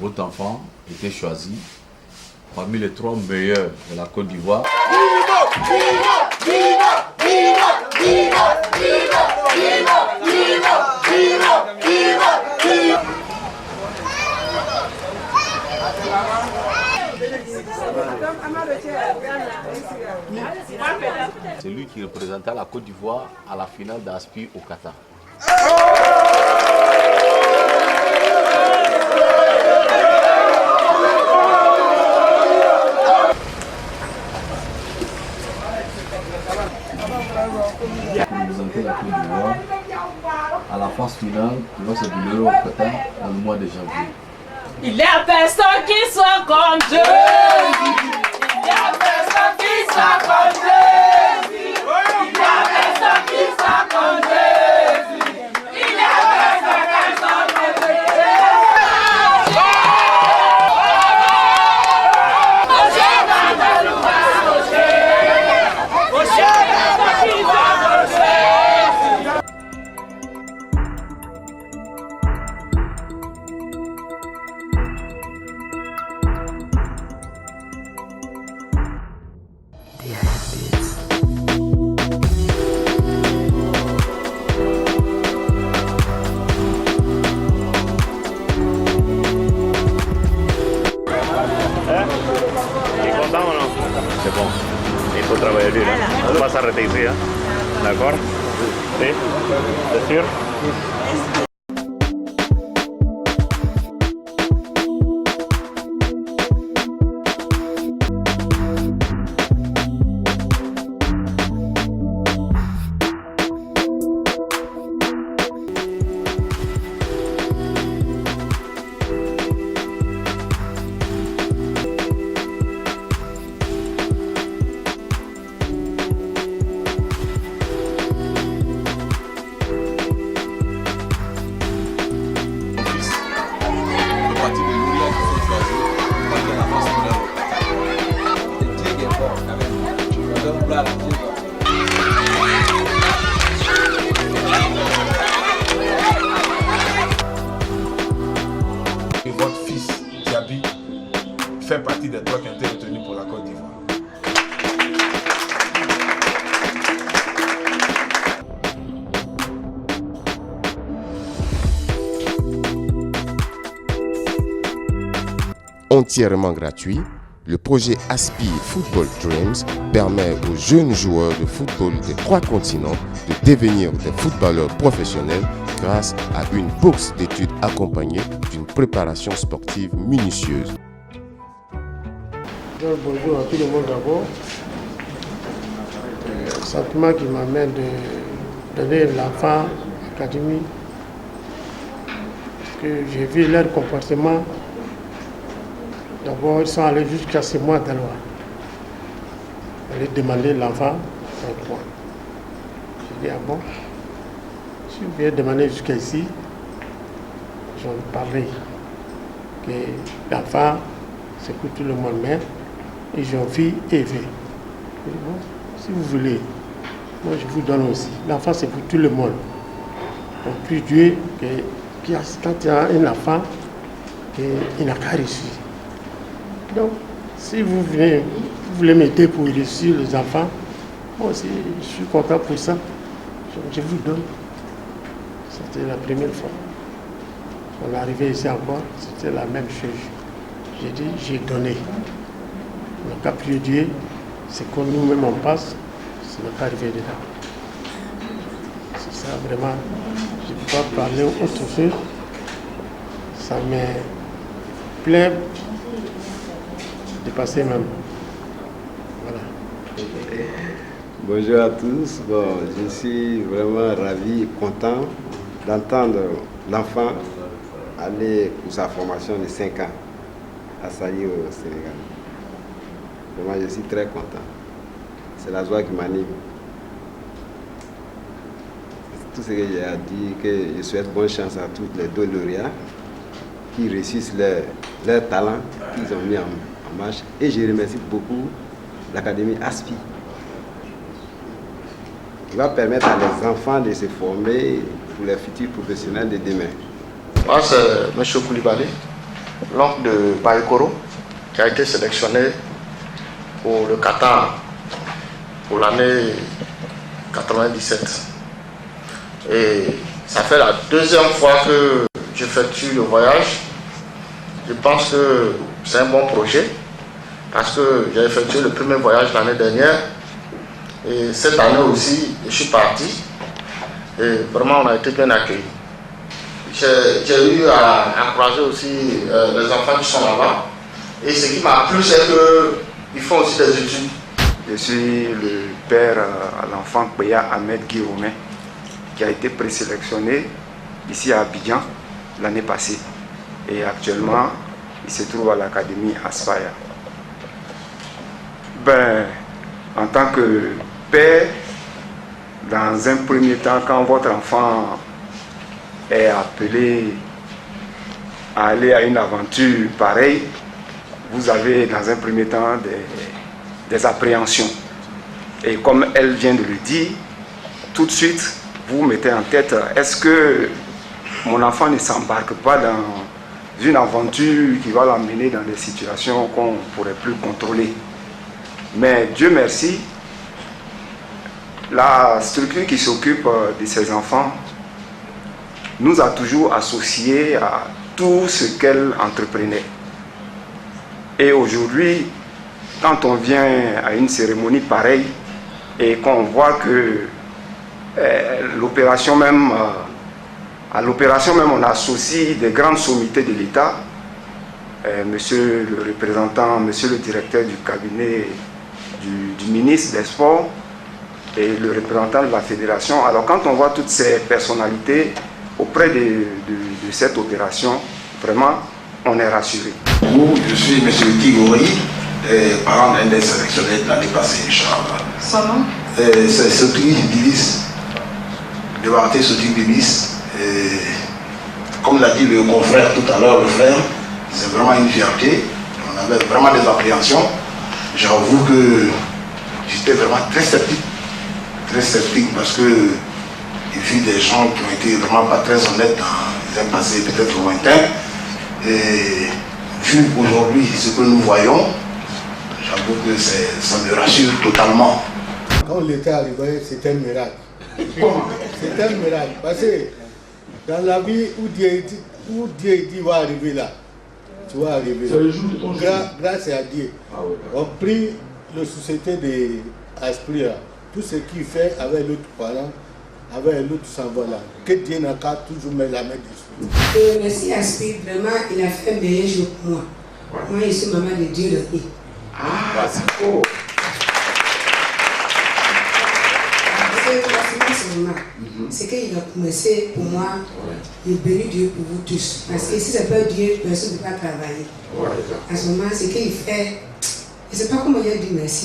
Votre enfant était choisi parmi les 3 meilleurs de la Côte d'Ivoire. C'est lui qui représentait la Côte d'Ivoire à la finale d'Aspi au Qatar. Représenter la Côte d'Ivoire à la phase finale qui va se dérouler au Qatar dans le mois de janvier. Il n'y a personne qui soit comme Dieu. Il n'y a personne qui soit comme Jésus. Il n'y a personne qui soit comme Jésus. Il n'y a personne qui soit comme Jésus. C'est bon. Il faut travailler dur. On ne va pas s'arrêter ici. D'accord? Oui? C'est sûr? Et votre fils, Diaby, fait partie des 3 qui ont été retenus pour la Côte d'Ivoire. Entièrement gratuit, le projet Aspire Football Dreams permet aux jeunes joueurs de football des 3 continents de devenir des footballeurs professionnels grâce à une bourse d'études accompagnée d'une préparation sportive minutieuse. Bonjour à tout le monde d'abord. Le sentiment qui m'amène de donner l'enfant à l'académie, parce que j'ai vu leur comportement. D'abord, ils sont allés jusqu'à 6 mois d'Alois. Ils allaient demander l'enfant 5 mois. J'ai dit, ah bon, si vous voulez demander jusqu'à ici, j'en parlerai. Que l'enfant, c'est pour tout le monde, mais ils ont vu élevé. Bon, si vous voulez, moi je vous donne aussi. L'enfant, c'est pour tout le monde. On prie Dieu que quand il y a un enfant, il n'a qu'à réussir. Donc, si vous voulez m'aider pour réussir les enfants, moi aussi, je suis content pour ça. Je vous donne. C'était la première fois. On est arrivé ici encore, c'était la même chose. J'ai dit, j'ai donné. On n'a qu'à prier Dieu, c'est que nous-mêmes on passe, ça n'est pas arrivé dedans. C'est ça vraiment, je ne peux pas parler autre chose. Ça me plaît de passer même. Voilà. Bonjour à tous. Bon, je suis vraiment ravi et content d'entendre l'enfant aller pour sa formation de 5 ans à Saly au Sénégal. Vraiment, je suis très content. C'est la joie qui m'anime. Tout ce que j'ai à dire, que je souhaite bonne chance à tous les 2 lauréats qui réussissent leur talent qu'ils ont mis en marche. Et je remercie beaucoup l'Académie Aspire qui va permettre à les enfants de se former pour les futurs professionnels de demain. Moi, c'est M. Koulibaly, l'oncle de Baïkoro, qui a été sélectionné pour le Qatar pour l'année 97. Et ça fait la deuxième fois que j'effectue le voyage. Je pense que c'est un bon projet parce que j'ai effectué le premier voyage l'année dernière et cette année aussi je suis parti et vraiment on a été bien accueillis. J'ai eu à croiser aussi les enfants qui sont là-bas et ce qui m'a plu c'est qu'ils font aussi des études. Je suis le père à l'enfant Kpeya Ahmed Guillaume qui a été présélectionné ici à Abidjan l'année passée. Et actuellement, il se trouve à l'académie Aspaya. En tant que père, dans un premier temps, quand votre enfant est appelé à aller à une aventure pareille, vous avez dans un premier temps des appréhensions. Et comme elle vient de le dire, tout de suite, vous mettez en tête, est-ce que mon enfant ne s'embarque pas dans une aventure qui va l'amener dans des situations qu'on ne pourrait plus contrôler. Mais Dieu merci, la structure qui s'occupe de ces enfants nous a toujours associés à tout ce qu'elle entreprenait. Et aujourd'hui, quand on vient à une cérémonie pareille et qu'on voit que l'opération même, à l'opération même, on associe des grandes sommités de l'État, monsieur le représentant, monsieur le directeur du cabinet du ministre des Sports et le représentant de la fédération. Alors quand on voit toutes ces personnalités auprès de cette opération, vraiment, on est rassuré. Je suis monsieur Tigori, parent d'un des sélectionnés de l'année passée, Inch'Allah. Son nom? C'est Sotri Bilis, de Marté Sotri Bilis. Comme l'a dit le confrère tout à l'heure, le frère, c'est vraiment une fierté. On avait vraiment des appréhensions. J'avoue que j'étais vraiment très sceptique parce que il fut des gens qui ont été vraiment pas très honnêtes dans un passé peut-être lointain. Et vu aujourd'hui ce que nous voyons, j'avoue que ça me rassure totalement. Quand on était arrivé, c'était un miracle. C'était un miracle. Parce que dans la vie où Dieu dit va arriver là, tu vas arriver. Grâce à Dieu. On prie la société d'Esprit là. Tout ce qu'il fait avec l'autre parent, avec l'autre s'envole là. Que Dieu n'a qu'à toujours mettre la main dessus. Merci à Esprit, vraiment, il a fait un meilleur jour pour moi. Moi, je suis maman de Dieu de vie. C'est beau. C'est qu'il a commencé pour moi, il bénit Dieu pour vous tous. Parce que si c'est pas Dieu, personne ne peut pas travailler. À ce moment, ce qu'il fait, je ne sais pas comment il a dit merci.